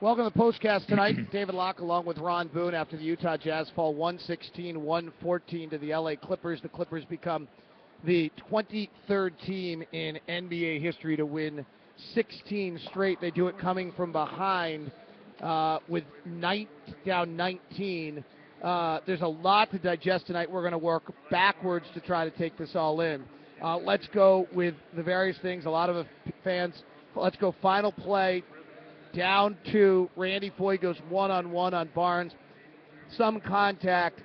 Welcome to the Postcast tonight. David Locke along with Ron Boone after the Utah Jazz fall 116-114 to the LA Clippers. The Clippers become the 23rd team in NBA history to win 16 straight. They do it coming from behind with down 19. There's a lot to digest tonight. We're going to work backwards to try to take this all in. Let's go with the various things. A lot of fans, let's go final play. Down to Randy Foye goes one-on-one on Barnes. Some contact.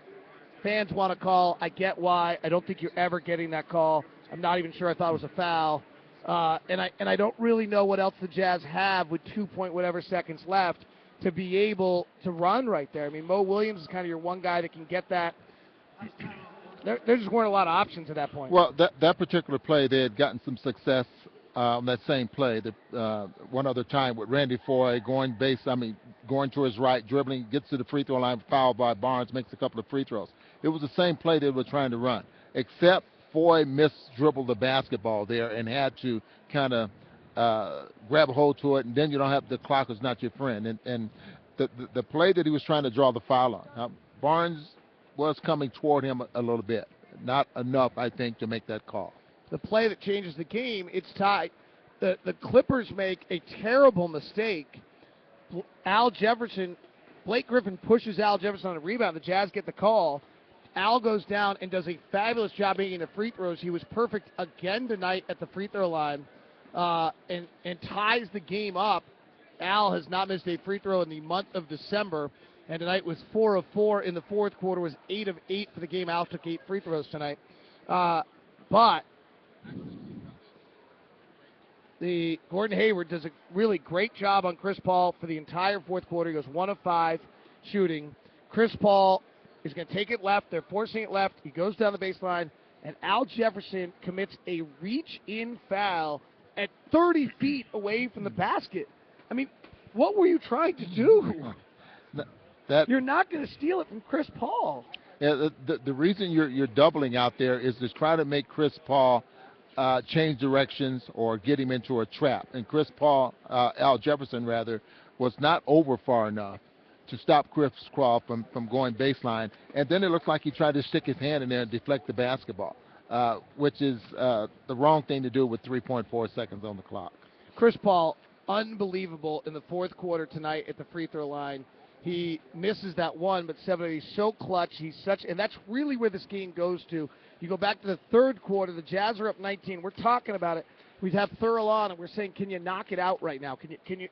Fans want to call. I get why. I don't think you're ever getting that call. I'm not even sure I thought it was a foul. And I don't really know what else the Jazz have with 2-point-whatever seconds left to be able to run right there. I mean, Mo Williams is kind of your one guy that can get that. There just weren't a lot of options at that point. Well, that particular play, they had gotten some success on that same play. One other time with Randy Foye going to his right, dribbling, gets to the free throw line, fouled by Barnes, makes a couple of free throws. It was the same play they were trying to run, except Foye dribbled the basketball there and had to kind of grab a hold to it, and then you don't have the clock is not your friend. And the play that he was trying to draw the foul on, Barnes was coming toward him a little bit. Not enough, I think, to make that call. The play that changes the game, it's tied. The Clippers make a terrible mistake. Blake Griffin pushes Al Jefferson on a rebound. The Jazz get the call. Al goes down and does a fabulous job making the free throws. He was perfect again tonight at the free throw line and ties the game up. Al has not missed a free throw in the month of December, and tonight was 4 of 4 in the fourth quarter, was 8 of 8 for the game. Al took 8 free throws tonight. But the Gordon Hayward does a really great job on Chris Paul for the entire fourth quarter. He goes 1 of 5 shooting. Chris Paul is going to take it left. They're forcing it left. He goes down the baseline, and Al Jefferson commits a reach-in foul at 30 feet away from the basket. I mean, what were you trying to do? You're not going to steal it from Chris Paul. Yeah, the reason you're doubling out there is to try to make Chris Paul change directions or get him into a trap. And Al Jefferson rather, was not over far enough to stop Chris Paul from going baseline. And then it looked like he tried to stick his hand in there and deflect the basketball, which is the wrong thing to do with 3.4 seconds on the clock. Chris Paul, unbelievable in the fourth quarter tonight at the free throw line. He misses that one, but he's so clutch. And that's really where this game goes to. You go back to the third quarter, the Jazz are up 19. We're talking about it. We have Thurl on, and we're saying, can you knock it out right now? Can you?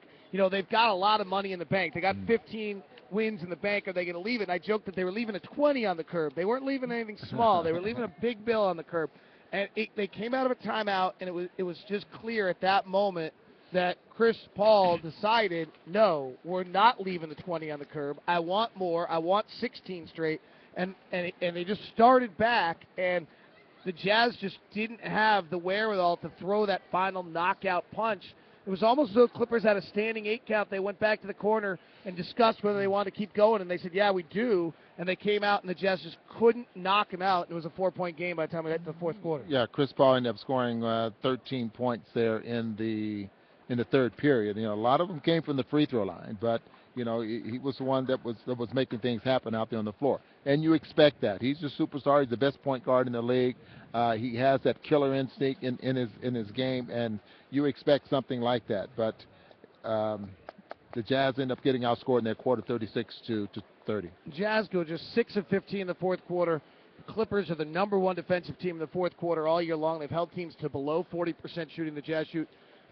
They've got a lot of money in the bank. They got 15 wins in the bank. Are they going to leave it? And I joked that they were leaving a 20 on the curb. They weren't leaving anything small. They were leaving a big bill on the curb. And they came out of a timeout, and it was just clear at that moment that Chris Paul decided, no, we're not leaving the 20 on the curb. I want more. I want 16 straight. And they just started back, and the Jazz just didn't have the wherewithal to throw that final knockout punch. It was almost as though Clippers had a standing 8 count. They went back to the corner and discussed whether they wanted to keep going, and they said, yeah, we do. And they came out, and the Jazz just couldn't knock him out. And it was a 4-point game by the time we got to the fourth quarter. Yeah, Chris Paul ended up scoring 13 points there in the third period. A lot of them came from the free throw line, but he was the one that was making things happen out there on the floor. And you expect that. He's a superstar. He's the best point guard in the league. He has that killer instinct in his game, and you expect something like that. But the Jazz end up getting outscored in their quarter, 36-30. Jazz go just 6 of 15 in the fourth quarter. The Clippers are the number 1 defensive team in the fourth quarter all year long. They've held teams to below 40% shooting. The Jazz shoot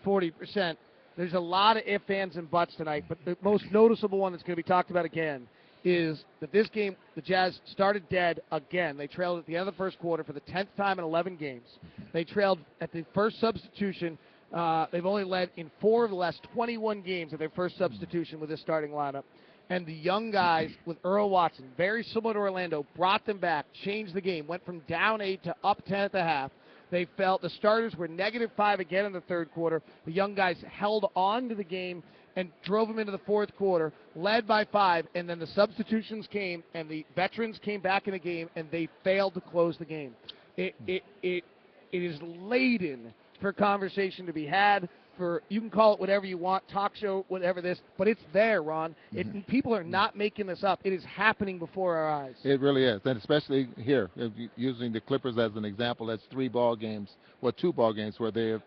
40%. There's a lot of ifs, ands, and buts tonight, but the most noticeable one that's going to be talked about again is that this game, the Jazz started dead again. They trailed at the end of the first quarter for the 10th time in 11 games. They trailed at the first substitution. They've only led in 4 of the last 21 games of their first substitution with this starting lineup. And the young guys with Earl Watson, very similar to Orlando, brought them back, changed the game, went from down 8 to up 10 at the half. They felt the starters were -5 again in the third quarter. The young guys held on to the game and drove them into the fourth quarter, led by 5, and then the substitutions came, and the veterans came back in the game, and they failed to close the game. It is laden for conversation to be had you can call it whatever you want, talk show, whatever this, but it's there, Ron. People are not making this up. It is happening before our eyes. It really is, and especially here, using the Clippers as an example. That's 2 ball games where they have,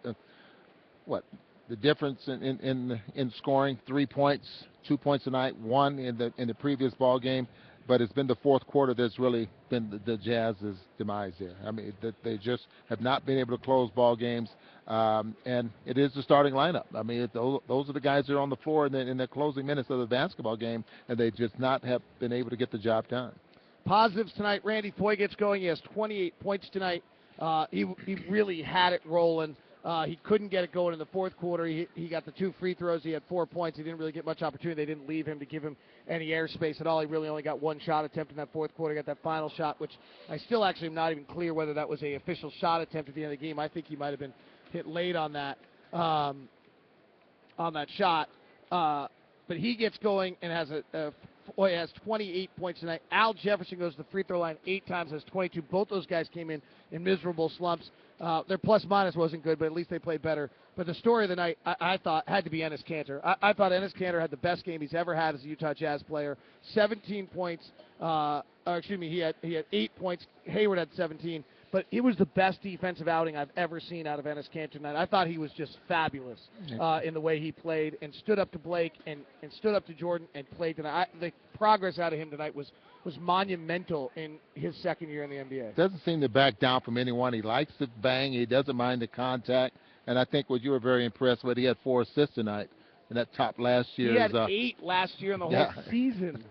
the difference in scoring, 3 points, 2 points tonight, 1 in the previous ball game. But it's been the fourth quarter that's really been the Jazz's demise here. I mean, they just have not been able to close ball games, and it is the starting lineup. I mean, those are the guys that are on the floor in the closing minutes of the basketball game, and they just not have been able to get the job done. Positives tonight, Randy Foye gets going. He has 28 points tonight. He really had it rolling. He couldn't get it going in the fourth quarter. He got the 2 free throws. He had 4 points. He didn't really get much opportunity. They didn't leave him to give him any airspace at all. He really only got 1 shot attempt in that fourth quarter. He got that final shot, which I still actually am not even clear whether that was an official shot attempt at the end of the game. I think he might have been hit late on that shot. But he gets going and has has 28 points tonight. Al Jefferson goes to the free throw line 8 times, has 22. Both those guys came in miserable slumps. Their plus-minus wasn't good, but at least they played better. But the story of the night, I thought, had to be Enes Kanter. I thought Enes Kanter had the best game he's ever had as a Utah Jazz player. 17 points. He had 8 points. Hayward had 17. But it was the best defensive outing I've ever seen out of Enes Kanter tonight. I thought he was just fabulous in the way he played and stood up to Blake and stood up to Jordan and played tonight. The progress out of him tonight was monumental in his second year in the NBA. Doesn't seem to back down from anyone. He likes to bang. He doesn't mind the contact. And I think what you were very impressed with, he had 4 assists tonight in that top last year. He had 8 last year in the whole season.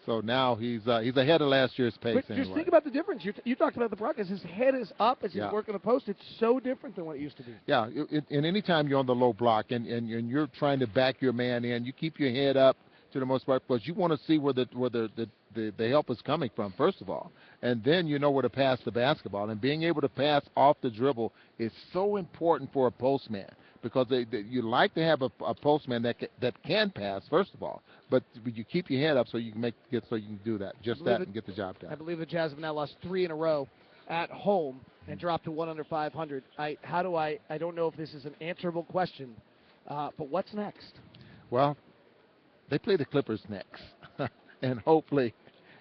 So now he's ahead of last year's pace. But just think about the difference. You talked about the progress. His head is up as he's working the post. It's so different than what it used to be. Yeah, and any time you're on the low block and you're trying to back your man in, you keep your head up to the most part because you want to see where the help is coming from, first of all. And then you know where to pass the basketball. And being able to pass off the dribble is so important for a postman because you like to have a postman that can pass, first of all. But you keep your head up so you can do that, and get the job done. I believe the Jazz have now lost 3 in a row at home and dropped to 1 under 500. I don't know if this is an answerable question, but what's next? Well, they play the Clippers next, and hopefully,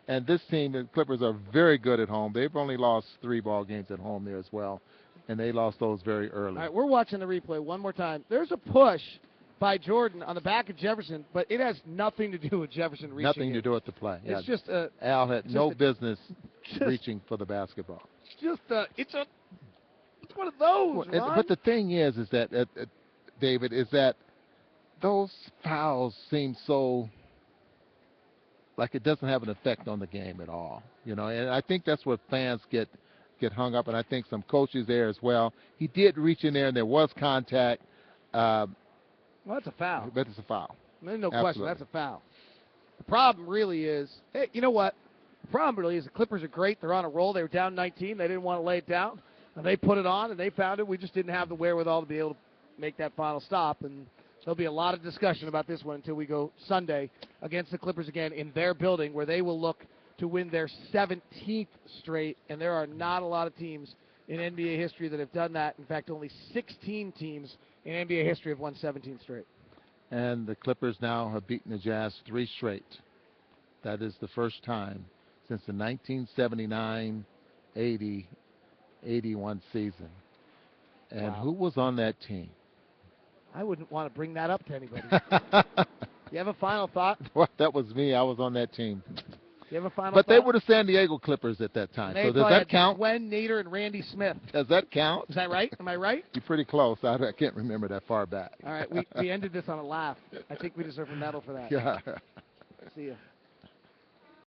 and this team, the Clippers are very good at home. They've only lost 3 ball games at home there as well, and they lost those very early. All right, we're watching the replay one more time. There's a push by Jordan on the back of Jefferson, but it has nothing to do with Jefferson reaching. Nothing to do with the play. It's just Al had no business reaching for the basketball. It's one of those. But the thing is that David, is that those fouls seem so like it doesn't have an effect on the game at all, and I think that's where fans get hung up, and I think some coaches there as well. He did reach in there, and there was contact. Well, that's a foul. But it's a foul. There's no question. That's a foul. The problem really is, hey, you know what? The problem really is the Clippers are great. They're on a roll. They were down 19. They didn't want to lay it down. And they put it on, and they found it. We just didn't have the wherewithal to be able to make that final stop. And there'll be a lot of discussion about this one until we go Sunday against the Clippers again in their building, where they will look to win their 17th straight. And there are not a lot of teams in NBA history that have done that. In fact, only 16 teams in NBA history have won 17 straight. And the Clippers now have beaten the Jazz 3 straight. That is the first time since the 1979-80, 81 season. And who was on that team? I wouldn't want to bring that up to anybody. You have a final thought? Well, that was me. I was on that team. You have a final But thought? they were the San Diego Clippers at that time. So does that count? Gwen, Nader, and Randy Smith. Does that count? Is that right? Am I right? You're pretty close. I can't remember that far back. All right, we ended this on a laugh. I think we deserve a medal for that. Yeah. See ya.